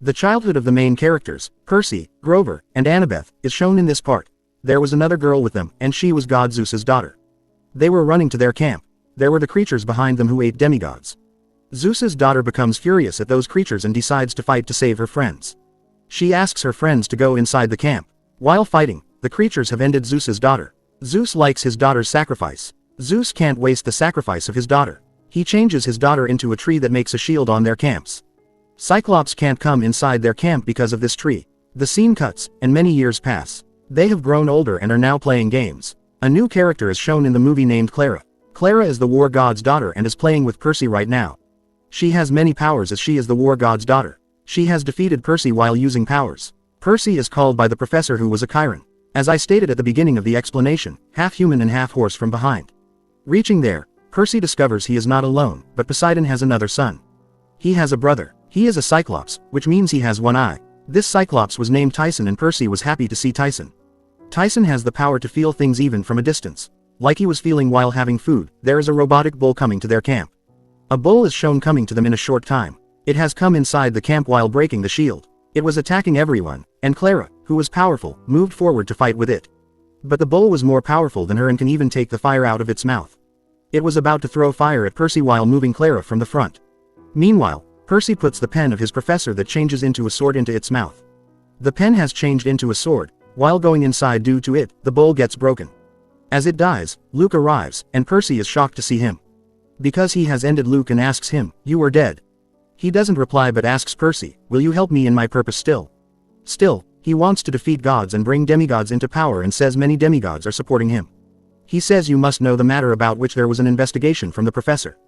The childhood of the main characters, Percy, Grover, and Annabeth, is shown in this part. There was another girl with them, and she was god Zeus's daughter. They were running to their camp. There were the creatures behind them who ate demigods. Zeus's daughter becomes furious at those creatures and decides to fight to save her friends. She asks her friends to go inside the camp. While fighting, the creatures have ended Zeus's daughter. Zeus likes his daughter's sacrifice. Zeus can't waste the sacrifice of his daughter. He changes his daughter into a tree that makes a shield on their camps. Cyclops can't come inside their camp because of this tree. The scene cuts, and many years pass. They have grown older and are now playing games. A new character is shown in the movie named Clara. Clara is the war god's daughter and is playing with Percy right now. She has many powers as she is the war god's daughter. She has defeated Percy while using powers. Percy is called by the professor who was a Chiron. As I stated at the beginning of the explanation, half human and half horse from behind. Reaching there, Percy discovers he is not alone, but Poseidon has another son. He has a brother. He is a Cyclops, which means he has one eye. This Cyclops was named Tyson and Percy was happy to see Tyson. Tyson has the power to feel things even from a distance. Like he was feeling while having food, there is a robotic bull coming to their camp. A bull is shown coming to them in a short time. It has come inside the camp while breaking the shield. It was attacking everyone, and Clara, who was powerful, moved forward to fight with it. But the bull was more powerful than her and can even take the fire out of its mouth. It was about to throw fire at Percy while moving Clara from the front. Meanwhile, Percy puts the pen of his professor that changes into a sword into its mouth. The pen has changed into a sword. While going inside due to it, the bowl gets broken. As it dies, Luke arrives, and Percy is shocked to see him. Because he has ended Luke and asks him, "You are dead." He doesn't reply but asks Percy, "Will you help me in my purpose still?" Still, he wants to defeat gods and bring demigods into power and says many demigods are supporting him. He says you must know the matter about which there was an investigation from the professor.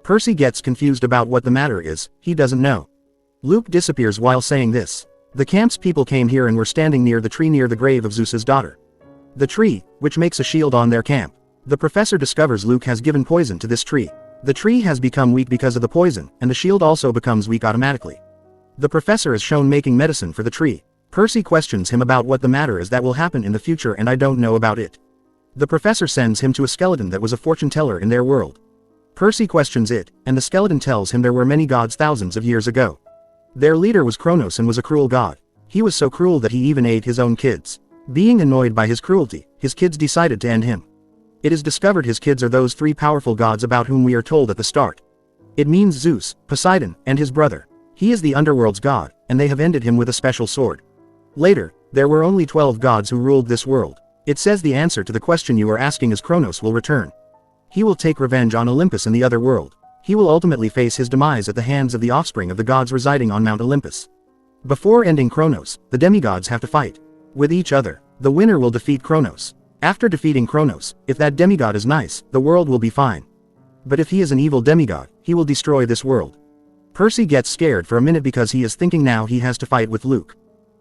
Percy gets confused about what the matter is, he doesn't know. Luke disappears while saying this. The camp's people came here and were standing near the tree near the grave of Zeus's daughter. The tree, which makes a shield on their camp. The professor discovers Luke has given poison to this tree. The tree has become weak because of the poison, and the shield also becomes weak automatically. The professor is shown making medicine for the tree. Percy questions him about what the matter is that will happen in the future and I don't know about it. The professor sends him to a skeleton that was a fortune teller in their world. Percy questions it, and the skeleton tells him there were many gods thousands of years ago. Their leader was Kronos and was a cruel god. He was so cruel that he even ate his own kids. Being annoyed by his cruelty, his kids decided to end him. It is discovered his kids are those three powerful gods about whom we are told at the start. It means Zeus, Poseidon, and his brother. He is the underworld's god, and they have ended him with a special sword. Later, there were only 12 gods who ruled this world. It says the answer to the question you are asking is Kronos will return. He will take revenge on Olympus and the other world. He will ultimately face his demise at the hands of the offspring of the gods residing on Mount Olympus. Before ending Kronos, the demigods have to fight with each other. The winner will defeat Kronos. After defeating Kronos, if that demigod is nice, the world will be fine. But if he is an evil demigod, he will destroy this world. Percy gets scared for a minute because he is thinking now he has to fight with Luke.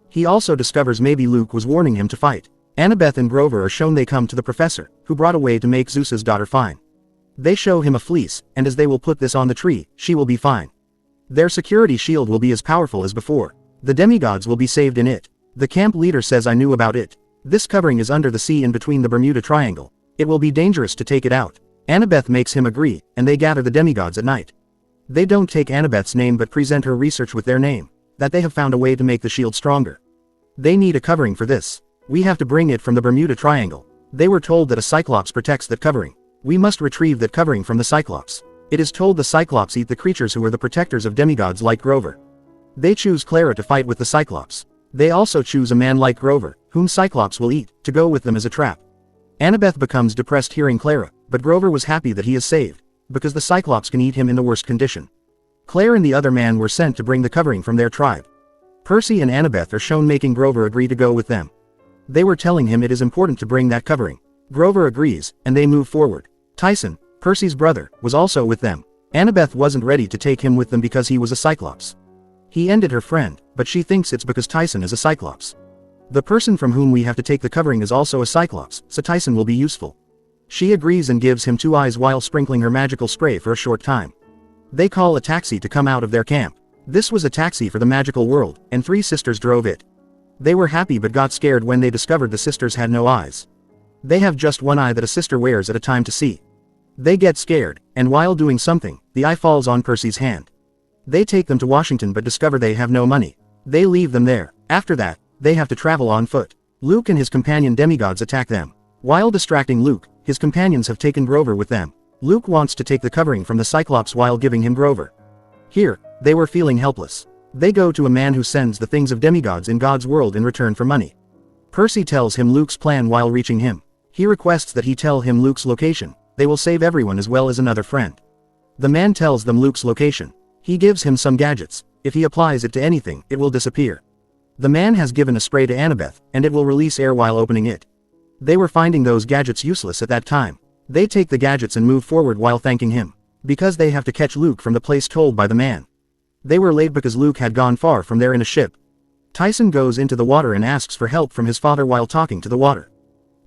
He also discovers maybe Luke was warning him to fight. Annabeth and Grover are shown they come to the professor, who brought a way to make Zeus's daughter fine. They show him a fleece, and as they will put this on the tree, she will be fine. Their security shield will be as powerful as before. The demigods will be saved in it. The camp leader says I knew about it. This covering is under the sea in between the Bermuda Triangle. It will be dangerous to take it out. Annabeth makes him agree, and they gather the demigods at night. They don't take Annabeth's name but present her research with their name, that they have found a way to make the shield stronger. They need a covering for this. We have to bring it from the Bermuda Triangle. They were told that a Cyclops protects that covering. We must retrieve that covering from the Cyclops. It is told the Cyclops eat the creatures who are the protectors of demigods like Grover. They choose Clara to fight with the Cyclops. They also choose a man like Grover, whom Cyclops will eat, to go with them as a trap. Annabeth becomes depressed hearing Clara, but Grover was happy that he is saved, because the Cyclops can eat him in the worst condition. Claire and the other man were sent to bring the covering from their tribe. Percy and Annabeth are shown making Grover agree to go with them. They were telling him it is important to bring that covering. Grover agrees, and they move forward. Tyson, Percy's brother, was also with them. Annabeth wasn't ready to take him with them because he was a Cyclops. He ended her friend, but she thinks it's because Tyson is a Cyclops. The person from whom we have to take the covering is also a Cyclops, so Tyson will be useful. She agrees and gives him 2 eyes while sprinkling her magical spray for a short time. They call a taxi to come out of their camp. This was a taxi for the magical world, and 3 sisters drove it. They were happy but got scared when they discovered the sisters had no eyes. They have just 1 eye that a sister wears at a time to see. They get scared, and while doing something, the eye falls on Percy's hand. They take them to Washington but discover they have no money. They leave them there. After that, they have to travel on foot. Luke and his companion demigods attack them. While distracting Luke, his companions have taken Grover with them. Luke wants to take the covering from the Cyclops while giving him Grover. Here, they were feeling helpless. They go to a man who sends the things of demigods in God's world in return for money. Percy tells him Luke's plan while reaching him. He requests that he tell him Luke's location. They will save everyone as well as another friend. The man tells them Luke's location. He gives him some gadgets. If he applies it to anything, it will disappear. The man has given a spray to Annabeth, and it will release air while opening it. They were finding those gadgets useless at that time. They take the gadgets and move forward while thanking him. Because they have to catch Luke from the place told by the man. They were late because Luke had gone far from there in a ship. Tyson goes into the water and asks for help from his father while talking to the water.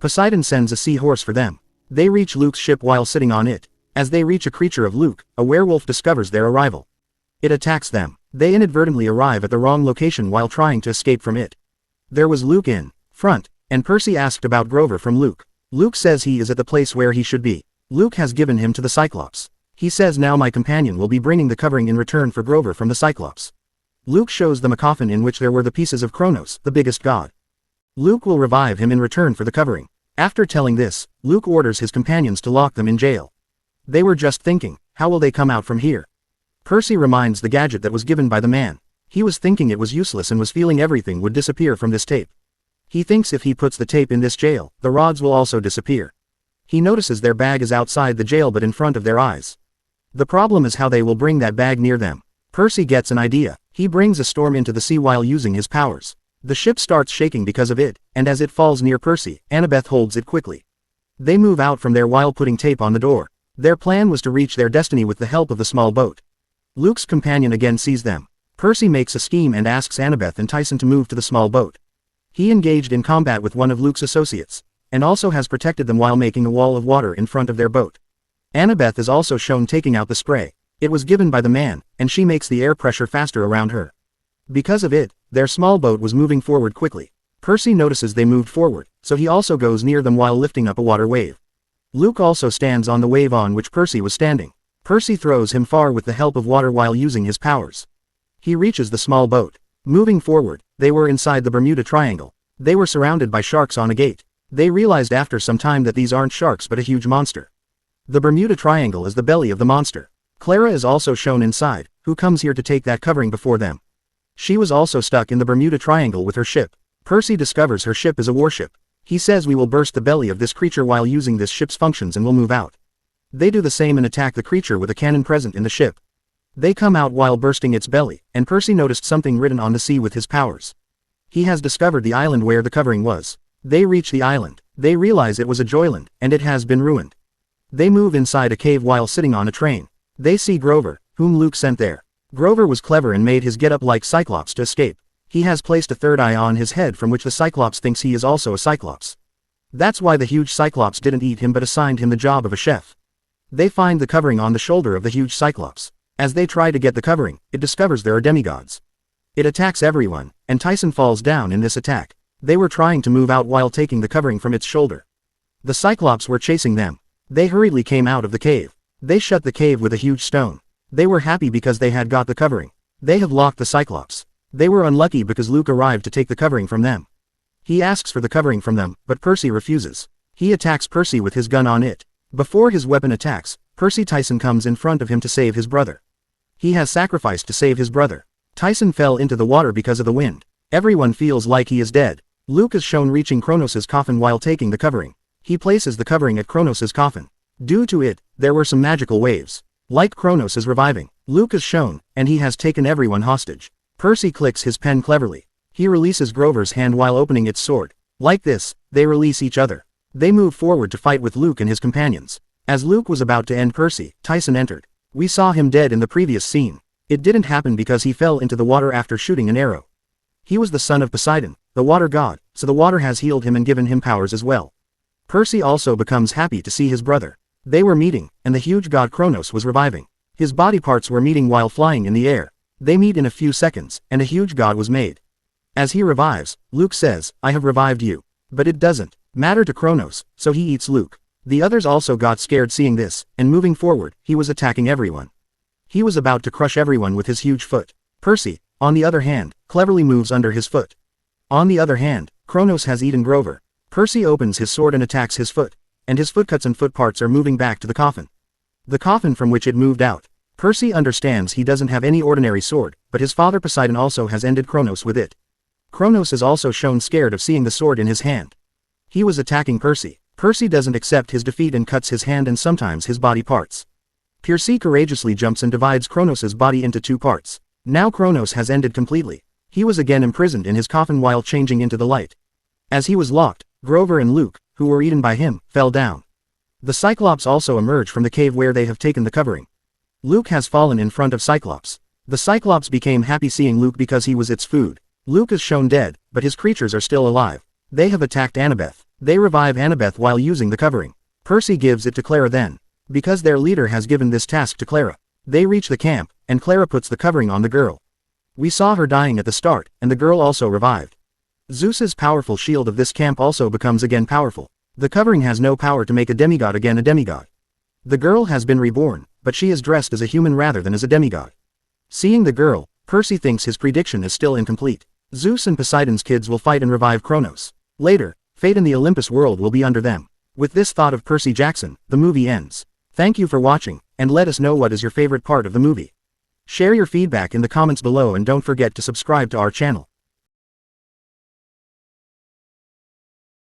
Poseidon sends a seahorse for them. They reach Luke's ship while sitting on it. As they reach a creature of Luke, a werewolf discovers their arrival. It attacks them. They inadvertently arrive at the wrong location while trying to escape from it. There was Luke in front, and Percy asked about Grover from Luke. Luke says he is at the place where he should be. Luke has given him to the Cyclops. He says now my companion will be bringing the covering in return for Grover from the Cyclops. Luke shows them a coffin in which there were the pieces of Kronos, the biggest god. Luke will revive him in return for the covering. After telling this, Luke orders his companions to lock them in jail. They were just thinking, how will they come out from here? Percy reminds the gadget that was given by the man. He was thinking it was useless and was feeling everything would disappear from this tape. He thinks if he puts the tape in this jail, the rods will also disappear. He notices their bag is outside the jail but in front of their eyes. The problem is how they will bring that bag near them. Percy gets an idea. He brings a storm into the sea while using his powers. The ship starts shaking because of it, and as it falls near Percy, Annabeth holds it quickly. They move out from there while putting tape on the door. Their plan was to reach their destiny with the help of the small boat. Luke's companion again sees them. Percy makes a scheme and asks Annabeth and Tyson to move to the small boat. He engaged in combat with one of Luke's associates, and also has protected them while making a wall of water in front of their boat. Annabeth is also shown taking out the spray. It was given by the man, and she makes the air pressure faster around her. Because of it, their small boat was moving forward quickly. Percy notices they moved forward, so he also goes near them while lifting up a water wave. Luke also stands on the wave on which Percy was standing. Percy throws him far with the help of water while using his powers. He reaches the small boat. Moving forward, they were inside the Bermuda Triangle. They were surrounded by sharks on a gate. They realized after some time that these aren't sharks but a huge monster. The Bermuda Triangle is the belly of the monster. Clara is also shown inside, who comes here to take that covering before them. She was also stuck in the Bermuda Triangle with her ship. Percy discovers her ship is a warship. He says we will burst the belly of this creature while using this ship's functions and will move out. They do the same and attack the creature with a cannon present in the ship. They come out while bursting its belly, and Percy noticed something written on the sea with his powers. He has discovered the island where the covering was. They reach the island. They realize it was a joyland, and it has been ruined. They move inside a cave while sitting on a train. They see Grover, whom Luke sent there. Grover was clever and made his get-up like Cyclops to escape. He has placed a third eye on his head from which the Cyclops thinks he is also a Cyclops. That's why the huge Cyclops didn't eat him but assigned him the job of a chef. They find the covering on the shoulder of the huge Cyclops. As they try to get the covering, it discovers there are demigods. It attacks everyone, and Tyson falls down in this attack. They were trying to move out while taking the covering from its shoulder. The Cyclops were chasing them. They hurriedly came out of the cave. They shut the cave with a huge stone. They were happy because they had got the covering. They have locked the Cyclops. They were unlucky because Luke arrived to take the covering from them. He asks for the covering from them, but Percy refuses. He attacks Percy with his gun on it. Before his weapon attacks, Percy Tyson comes in front of him to save his brother. He has sacrificed to save his brother. Tyson fell into the water because of the wind. Everyone feels like he is dead. Luke is shown reaching Kronos' coffin while taking the covering. He places the covering at Kronos' coffin. Due to it, there were some magical waves. Like Kronos is reviving. Luke is shown, and he has taken everyone hostage. Percy clicks his pen cleverly. He releases Grover's hand while opening its sword. Like this, they release each other. They move forward to fight with Luke and his companions. As Luke was about to end Percy, Tyson entered. We saw him dead in the previous scene. It didn't happen because he fell into the water after shooting an arrow. He was the son of Poseidon, the water god, so the water has healed him and given him powers as well. Percy also becomes happy to see his brother. They were meeting, and the huge god Kronos was reviving. His body parts were meeting while flying in the air. They meet in a few seconds, and a huge god was made. As he revives, Luke says, I have revived you. But it doesn't matter to Kronos, so he eats Luke. The others also got scared seeing this, and moving forward, he was attacking everyone. He was about to crush everyone with his huge foot. Percy, on the other hand, cleverly moves under his foot. On the other hand, Kronos has eaten Grover. Percy opens his sword and attacks his foot, and his foot cuts and foot parts are moving back to the coffin. The coffin from which it moved out. Percy understands he doesn't have any ordinary sword, but his father Poseidon also has ended Kronos with it. Kronos is also shown scared of seeing the sword in his hand. He was attacking Percy. Percy doesn't accept his defeat and cuts his hand and sometimes his body parts. Percy courageously jumps and divides Kronos' body into 2 parts. Now Kronos has ended completely. He was again imprisoned in his coffin while changing into the light. As he was locked, Grover and Luke, who were eaten by him, fell down. The Cyclops also emerge from the cave where they have taken the covering. Luke has fallen in front of Cyclops. The Cyclops became happy seeing Luke because he was its food. Luke is shown dead, but his creatures are still alive. They have attacked Annabeth. They revive Annabeth while using the covering. Percy gives it to Clara then. Because their leader has given this task to Clara. They reach the camp, and Clara puts the covering on the girl. We saw her dying at the start, and the girl also revived. Zeus's powerful shield of this camp also becomes again powerful. The covering has no power to make a demigod again a demigod. The girl has been reborn, but she is dressed as a human rather than as a demigod. Seeing the girl, Percy thinks his prediction is still incomplete. Zeus and Poseidon's kids will fight and revive Kronos. Later, fate in the Olympus world will be under them. With this thought of Percy Jackson, the movie ends. Thank you for watching, and let us know what is your favorite part of the movie. Share your feedback in the comments below and don't forget to subscribe to our channel.